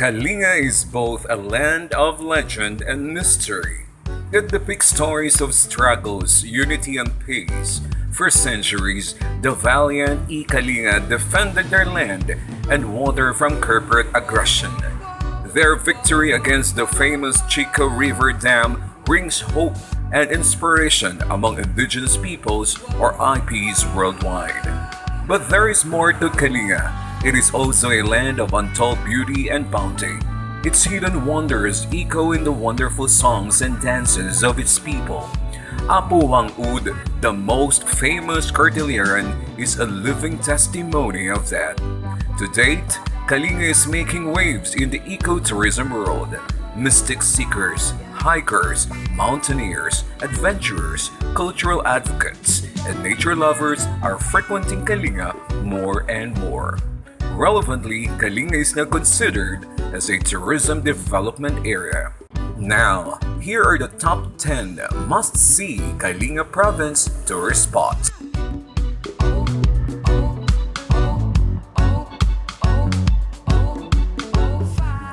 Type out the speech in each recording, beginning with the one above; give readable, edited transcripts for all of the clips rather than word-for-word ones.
Kalinga is both a land of legend and mystery. It depicts stories of struggles, unity, and peace. For centuries, the valiant Kalinga defended their land and water from corporate aggression. Their victory against the famous Chico River Dam brings hope and inspiration among indigenous peoples or IPs worldwide. But there is more to Kalinga. It is also a land of untold beauty and bounty. Its hidden wonders echo in the wonderful songs and dances of its people. Apayao, the most famous Cordilleran, is a living testimony of that. To date, Kalinga is making waves in the ecotourism world. Mystic seekers, hikers, mountaineers, adventurers, cultural advocates, and nature lovers are frequenting Kalinga more and more. Relevantly, Kalinga is now considered as a tourism development area. Now, here are the top 10 must-see Kalinga Province tourist spots.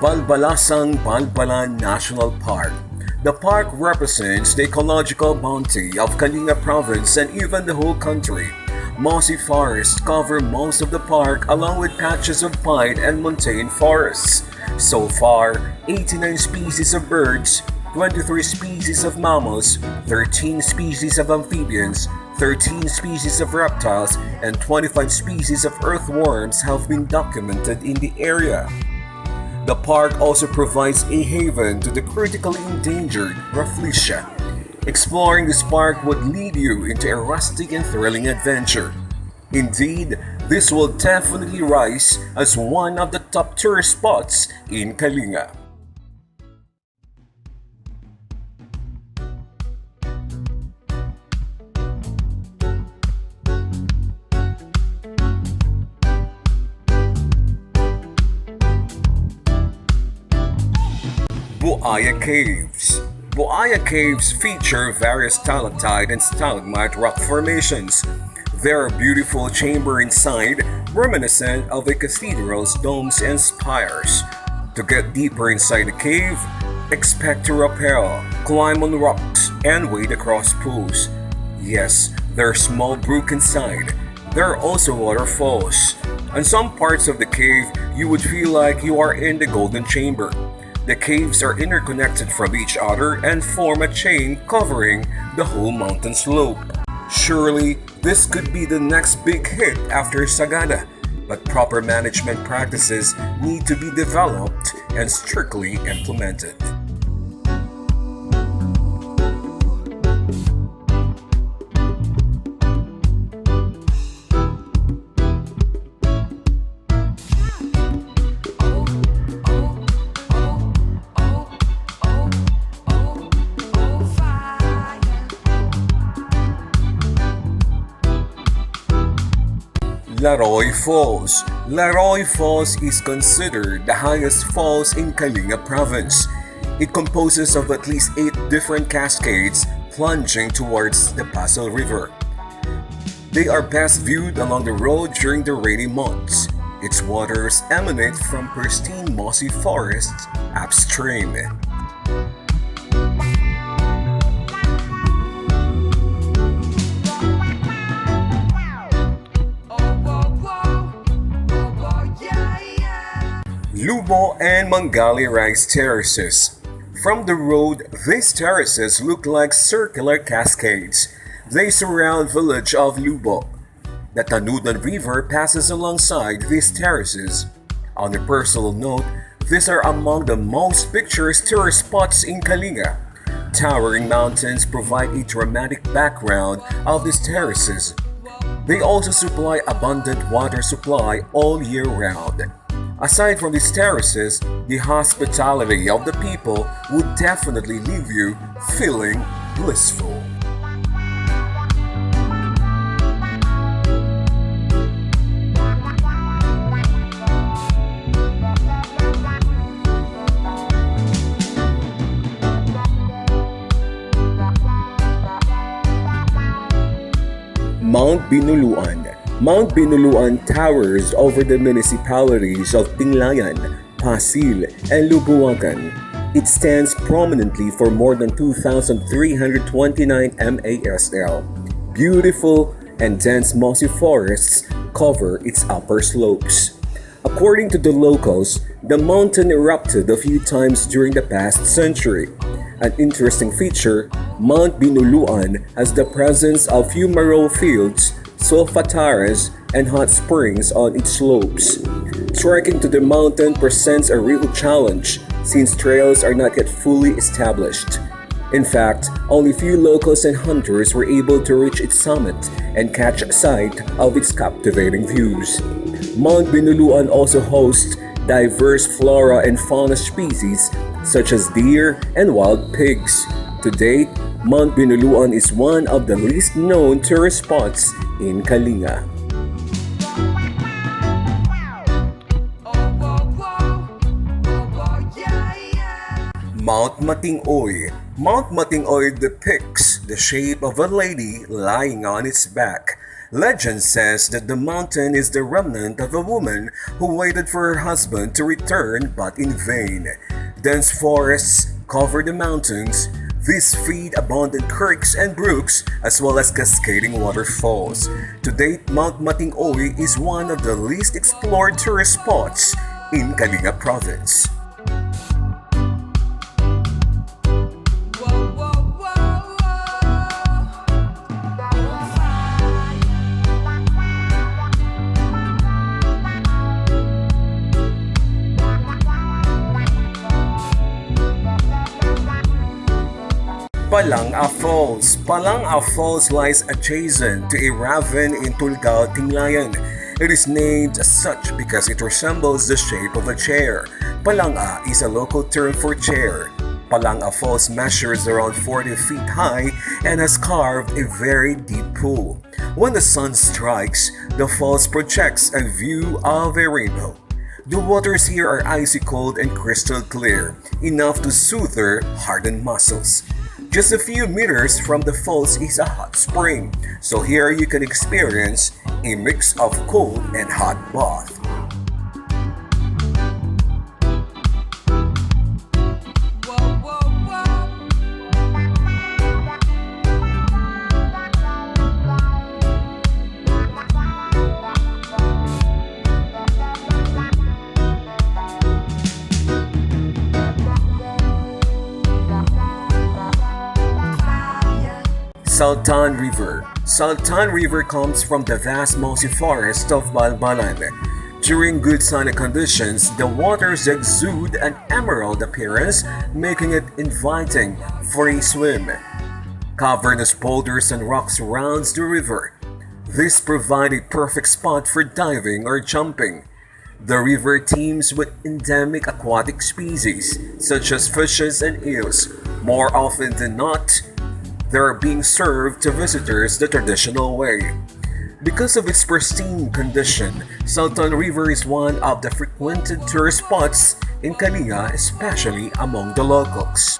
Balbalasang Balbalan National Park. The park represents the ecological bounty of Kalinga Province and even the whole country. Mossy forests cover most of the park along with patches of pine and montane forests. So far, 89 species of birds, 23 species of mammals, 13 species of amphibians, 13 species of reptiles, and 25 species of earthworms have been documented in the area. The park also provides a haven to the critically endangered Rafflesia. Exploring this park would lead you into a rustic and thrilling adventure. Indeed, this will definitely rise as one of the top tourist spots in Kalinga. Buaya Caves. Buaya Caves feature various stalactite and stalagmite rock formations. There are beautiful chambers inside, reminiscent of a cathedral's domes and spires. To get deeper inside the cave, expect to rappel, climb on rocks, and wade across pools. Yes, there are small brooks inside. There are also waterfalls. On some parts of the cave, you would feel like you are in the Golden Chamber. The caves are interconnected from each other and form a chain covering the whole mountain slope. Surely, this could be the next big hit after Sagada, but proper management practices need to be developed and strictly implemented. Laroy Falls. Laroy Falls is considered the highest falls in Kalinga Province. It composes of at least 8 different cascades plunging towards the Paso River. They are best viewed along the road during the rainy months. Its waters emanate from pristine mossy forests upstream. Lubo and Mangali Rice Terraces. From the road, these terraces look like circular cascades. They surround the village of Lubo. The Tanudan River passes alongside these terraces. On a personal note, these are among the most picturesque tourist spots in Kalinga. Towering mountains provide a dramatic background of these terraces. They also supply abundant water supply all year round. Aside from these terraces, the hospitality of the people would definitely leave you feeling blissful. Mount Binuluan. Mount Binuluan towers over the municipalities of Tinglayan, Pasil, and Lubuagan. It stands prominently for more than 2,329 MASL. Beautiful and dense mossy forests cover its upper slopes. According to the locals, the mountain erupted a few times during the past century. An interesting feature, Mount Binuluan has the presence of few marrow fields, solfataras, and hot springs on its slopes. Trekking to the mountain presents a real challenge since trails are not yet fully established. In fact, only few locals and hunters were able to reach its summit and catch sight of its captivating views. Mount Binuluan also hosts diverse flora and fauna species such as deer and wild pigs. To date, Mount Binuluan is one of the least known tourist spots in Kalinga. Mount Matingoy. Mount Matingoy depicts the shape of a lady lying on its back. Legend says that the mountain is the remnant of a woman who waited for her husband to return but in vain. Dense forests cover the mountains. These feed abundant creeks and brooks as well as cascading waterfalls. To date, Mount Matingoy is one of the least explored tourist spots in Kalinga Province. Palanga Falls. Palanga Falls lies adjacent to a ravine in Tulgao, Tinglayan. It is named as such because it resembles the shape of a chair. Palanga is a local term for chair. Palanga Falls measures around 40 feet high and has carved a very deep pool. When the sun strikes, the falls projects a view of a rainbow. The waters here are icy cold and crystal clear, enough to soothe their hardened muscles. Just a few meters from the falls is a hot spring, so here you can experience a mix of cold and hot bath. Saltan River. Saltan River comes from the vast mossy forest of Balbalan. During good sunny conditions, the waters exude an emerald appearance, making it inviting for a swim. Cavernous boulders and rocks surrounds the river. This provides a perfect spot for diving or jumping. The river teems with endemic aquatic species, such as fishes and eels. More often than not, they are being served to visitors the traditional way. Because of its pristine condition, Saltan River is one of the frequented tourist spots in Kalinga, especially among the locals.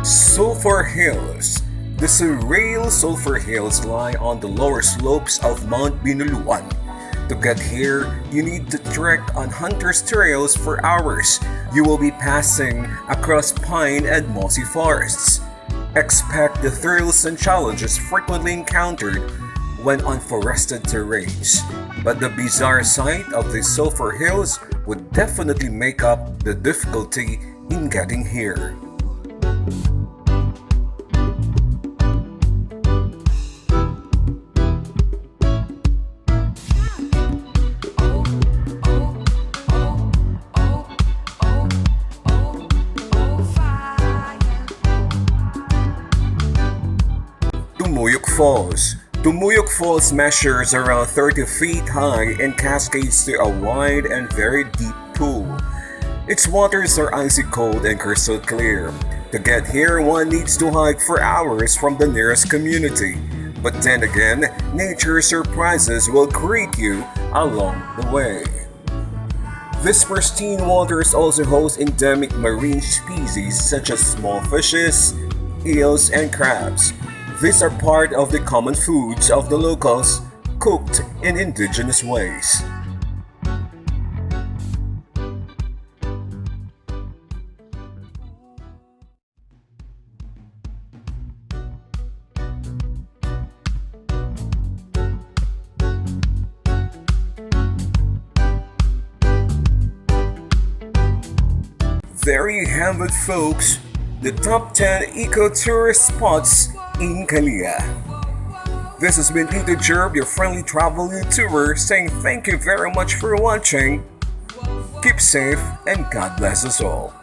Sulphur Hills. The surreal Sulphur Hills lie on the lower slopes of Mount Binuluan. To get here, you need to trek on hunter's trails for hours. You will be passing across pine and mossy forests. Expect the thrills and challenges frequently encountered when on forested terrains. But the bizarre sight of the Sulphur Hills would definitely make up the difficulty in getting here. Falls. Tumuyok Falls measures around 30 feet high and cascades to a wide and very deep pool. Its waters are icy cold and crystal clear. To get here, one needs to hike for hours from the nearest community. But then again, nature's surprises will greet you along the way. This pristine waters also host endemic marine species such as small fishes, eels, and crabs. These are part of the common foods of the locals, cooked in indigenous ways. There you have it, folks. The top 10 eco-tourist spots in Kalinga. This has been Tito Jerb, your friendly travel YouTuber, saying thank you very much for watching. Keep safe and God bless us all.